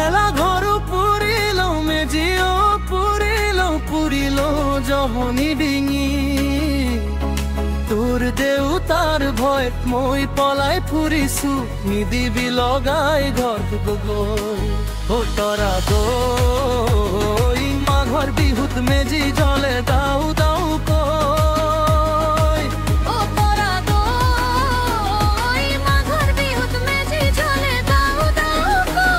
ভেলা ঘৰ পুৰিল মেজিও পুৰিল জহনি ডিঙি তোৰ দেউতাৰ ভয় মই পলাই ফুৰিছু নিদিবি লগাই ঘৰ গগৈ ও তৰা দৈ মাঘৰ বিহুত মেজি জ্বলে দাও দাও কৈ ও তৰা দৈ মাঘৰ বিহুত মেজি জ্বলে দাও দাও কৈ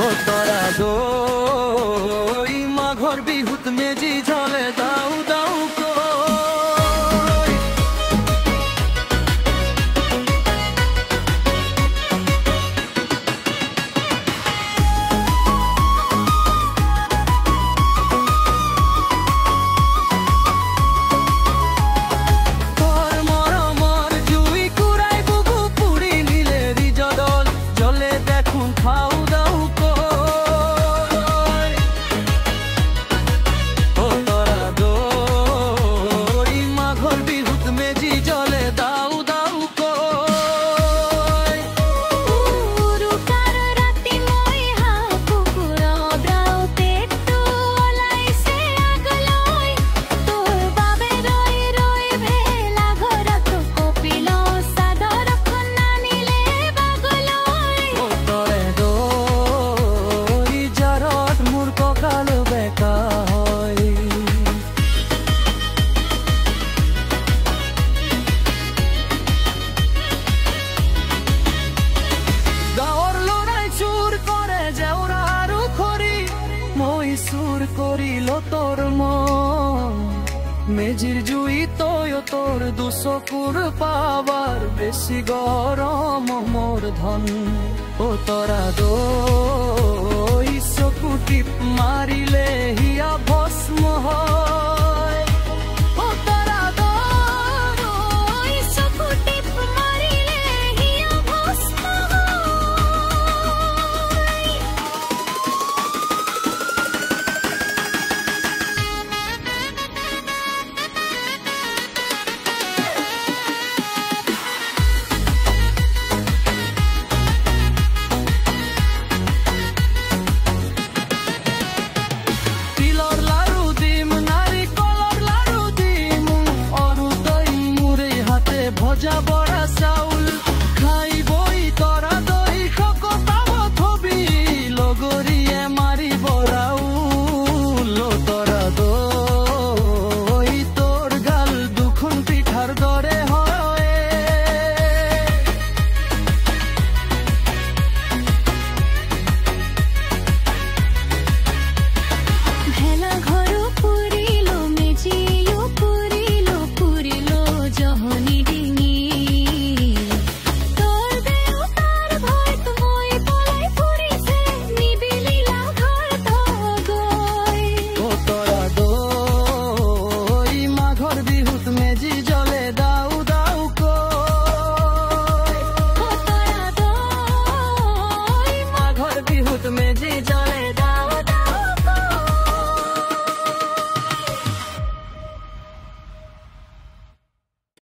ও তৰা দৈ মাঘৰ বিহুত মেজি জ্বলে দাও দাও কৈ চুৰ কৰিল তোৰ মন মেজিৰ জুই তই তোৰ দুচকুৰ পাৱাৰ বেছি গৰম মোৰ ধন ও তৰা দৈ চকু টিপ মাৰিলে হিয়া ভস্ম হয় ও তৰা দৈ চকু টিপ মাৰিলে হিয়া ভস্ম ভজা বড়